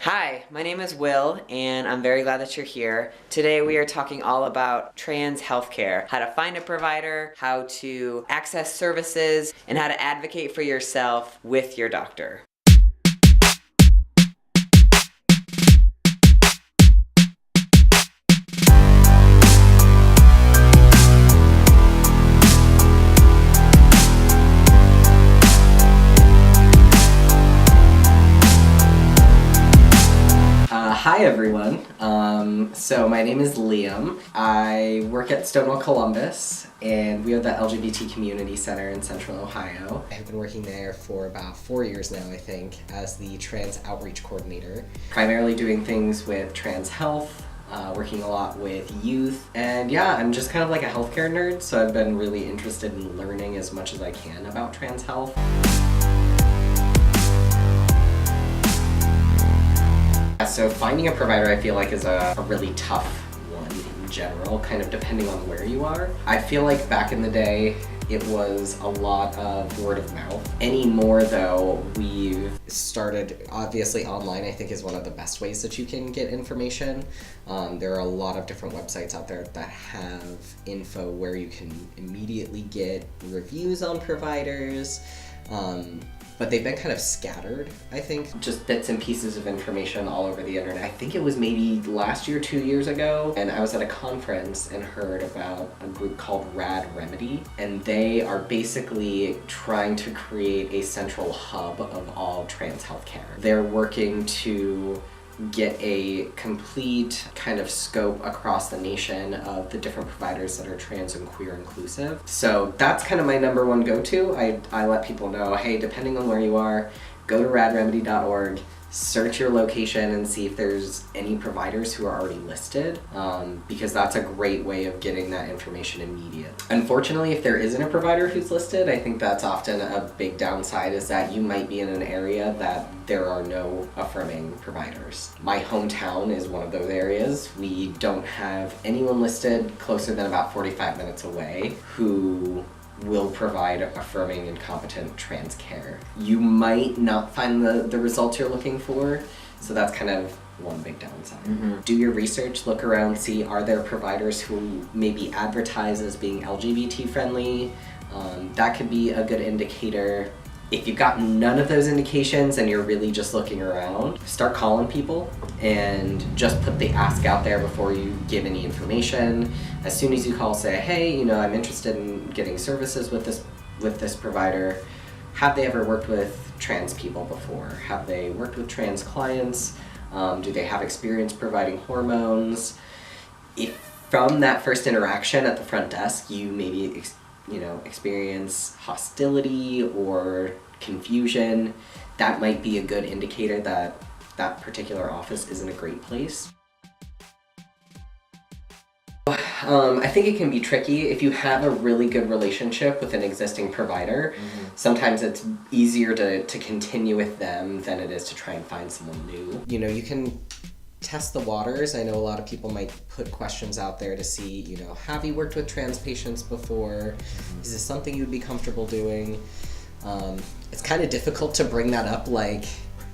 Hi, my name is Will, and I'm very glad that you're here. Today we are talking all about trans healthcare, how to find a provider, how to access services, and how to advocate for yourself with your doctor. Hi everyone. So my name is Liam. I work at Stonewall Columbus, and we are the LGBT Community Center in Central Ohio. I've been working there for about 4 years now, I think, as the Trans Outreach Coordinator. Primarily doing things with trans health, working a lot with youth, and yeah, I'm just kind of like a healthcare nerd, so I've been really interested in learning as much as I can about trans health. So finding a provider I feel like is a really tough one in general, kind of depending on where you are. I feel like back in the day it was a lot of word of mouth. Anymore though, we've started, obviously online I think is one of the best ways that you can get information. There are a lot of different websites out there that have info where you can immediately get reviews on providers. But they've been kind of scattered, I think. Just bits and pieces of information all over the internet. I think it was maybe last year, 2 years ago, and I was at a conference and heard about a group called Rad Remedy, and they are basically trying to create a central hub of all trans healthcare. They're working to get a complete kind of scope across the nation of the different providers that are trans and queer inclusive. So that's kind of my number one go-to. I let people know, hey, depending on where you are, go to radremedy.org, search your location and see if there's any providers who are already listed, because that's a great way of getting that information immediately. Unfortunately, if there isn't a provider who's listed, I think that's often a big downside, is that you might be in an area that there are no affirming providers. My hometown is one of those areas. We don't have anyone listed closer than about 45 minutes away who will provide affirming and competent trans care. You might not find the results you're looking for, so that's kind of one big downside. Mm-hmm. Do your research, look around, see are there providers who maybe advertise as being LGBT friendly. That could be a good indicator. If you've got none of those indications and you're really just looking around, start calling people and just put the ask out there before you give any information. As soon as you call, say, hey, I'm interested in getting services with this provider. Have they ever worked with trans people before? Have they worked with trans clients? Do they have experience providing hormones? If from that first interaction at the front desk, you maybe experience hostility or confusion, that might be a good indicator that that particular office isn't a great place. I think it can be tricky if you have a really good relationship with an existing provider. Mm-hmm. Sometimes it's easier to continue with them than it is to try and find someone new. You can test the waters. I know a lot of people might put questions out there to see, have you worked with trans patients before? Mm-hmm. Is this something you'd be comfortable doing? It's kind of difficult to bring that up like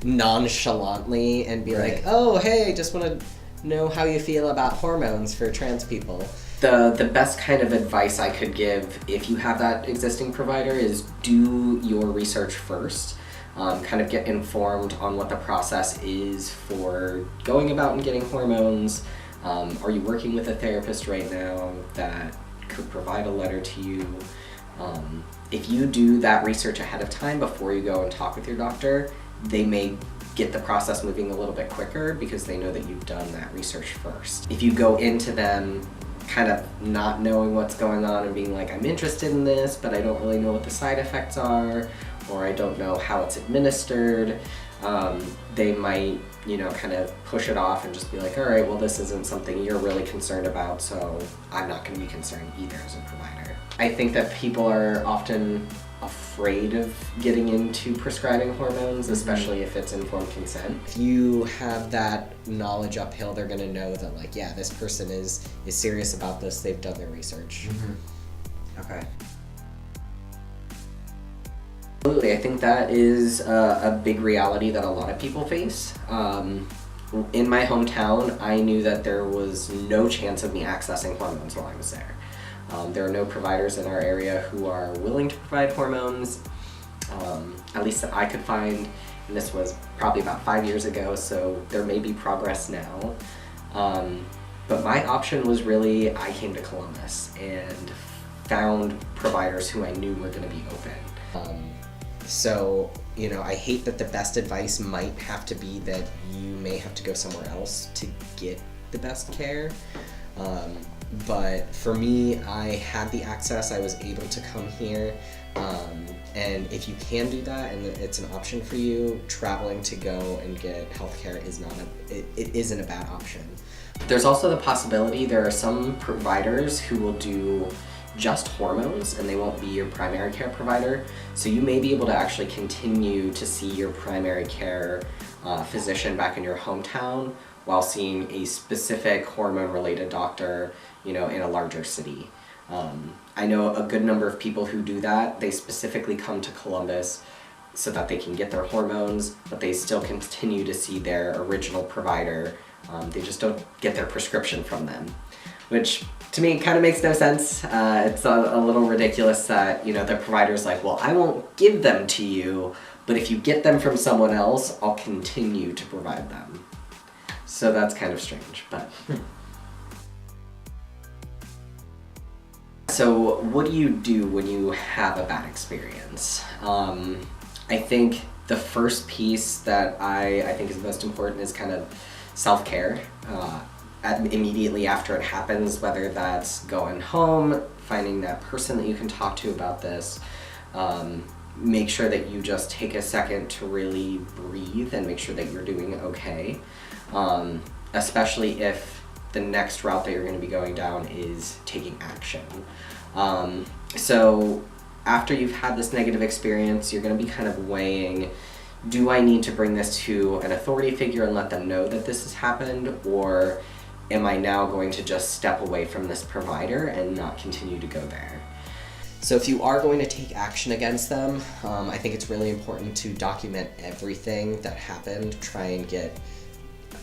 nonchalantly and be right. Like, oh, hey, I just want to know how you feel about hormones for trans people. The best kind of advice I could give if you have that existing provider is do your research first. Kind of get informed on what the process is for going about and getting hormones. Are you working with a therapist right now that could provide a letter to you? If you do that research ahead of time before you go and talk with your doctor, they may get the process moving a little bit quicker because they know that you've done that research first. If you go into them kind of not knowing what's going on and being like, I'm interested in this, but I don't really know what the side effects are, or I don't know how it's administered, they might, kind of push it off and just be like, all right, well, this isn't something you're really concerned about, so I'm not going to be concerned either as a provider. I think that people are often afraid of getting into prescribing hormones, especially if it's informed consent. If you have that knowledge uphill, they're going to know that, like, yeah, this person is serious about this, they've done their research. Mm-hmm. Okay. Absolutely, I think that is a big reality that a lot of people face. In my hometown, I knew that there was no chance of me accessing hormones while I was there. There are no providers in our area who are willing to provide hormones, at least that I could find, and this was probably about 5 years ago, so there may be progress now. But my option was really, I came to Columbus and found providers who I knew were going to be open. So, you know, I hate that the best advice might have to be that you may have to go somewhere else to get the best care. But for me, I had the access, I was able to come here. And if you can do that and it's an option for you, traveling to go and get healthcare is not it isn't a bad option. There's also the possibility there are some providers who will do just hormones and they won't be your primary care provider. So you may be able to actually continue to see your primary care physician back in your hometown while seeing a specific hormone-related doctor, you know, in a larger city. I know a good number of people who do that. They specifically come to Columbus so that they can get their hormones, but they still continue to see their original provider. They just don't get their prescription from them, which to me kind of makes no sense. It's a little ridiculous that, you know, the provider's like, well, I won't give them to you, but if you get them from someone else, I'll continue to provide them. So that's kind of strange, but. So what do you do when you have a bad experience? I think the first piece that I think is most important is kind of self-care. Immediately after it happens, whether that's going home, finding that person that you can talk to about this, make sure that you just take a second to really breathe and make sure that you're doing okay, especially if the next route that you're going to be going down is taking action. So after you've had this negative experience, you're going to be kind of weighing, do I need to bring this to an authority figure and let them know that this has happened, or am I now going to just step away from this provider and not continue to go there? So if you are going to take action against them, I think it's really important to document everything that happened. Try and get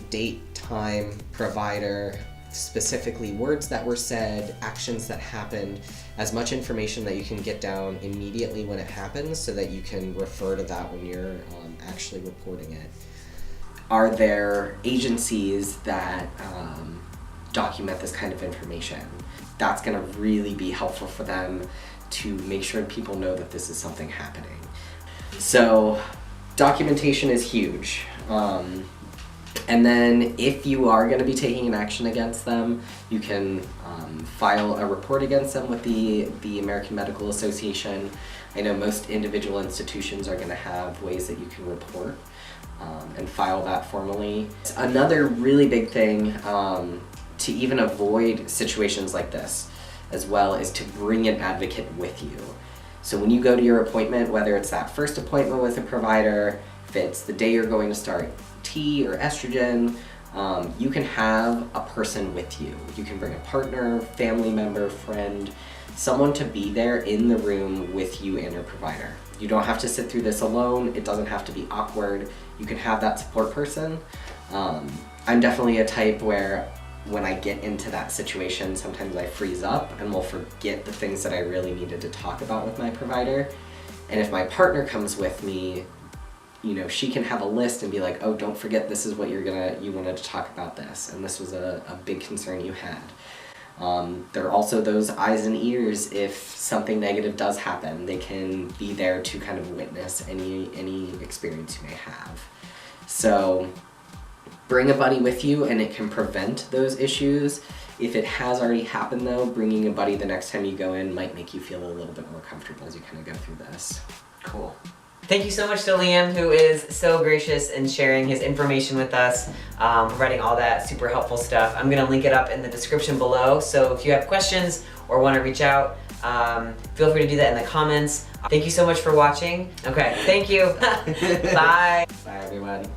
date, time, provider, specifically words that were said, actions that happened, as much information that you can get down immediately when it happens so that you can refer to that when you're actually reporting it. Are there agencies that document this kind of information? That's going to really be helpful for them to make sure people know that this is something happening. So documentation is huge. And then if you are going to be taking an action against them, you can file a report against them with the American Medical Association. I know most individual institutions are going to have ways that you can report and file that formally. Another really big thing to even avoid situations like this as well is to bring an advocate with you. So when you go to your appointment, whether it's that first appointment with a provider, if it's the day you're going to start T or estrogen, you can have a person with you. You can bring a partner, family member, friend, someone to be there in the room with you and your provider. You don't have to sit through this alone. It doesn't have to be awkward. You can have that support person. I'm definitely a type where when I get into that situation, sometimes I freeze up and will forget the things that I really needed to talk about with my provider. And if my partner comes with me, you know, she can have a list and be like, oh, don't forget this is what you wanted to talk about this, and this was a big concern you had. There are also those eyes and ears if something negative does happen. They can be there to kind of witness any experience you may have. So bring a buddy with you and it can prevent those issues. If it has already happened though, bringing a buddy the next time you go in might make you feel a little bit more comfortable as you kind of go through this. Cool. Thank you so much to Liam, who is so gracious in sharing his information with us, providing all that super helpful stuff. I'm going to link it up in the description below, so if you have questions or want to reach out, feel free to do that in the comments. Thank you so much for watching. Okay, thank you. Bye. Bye, everyone.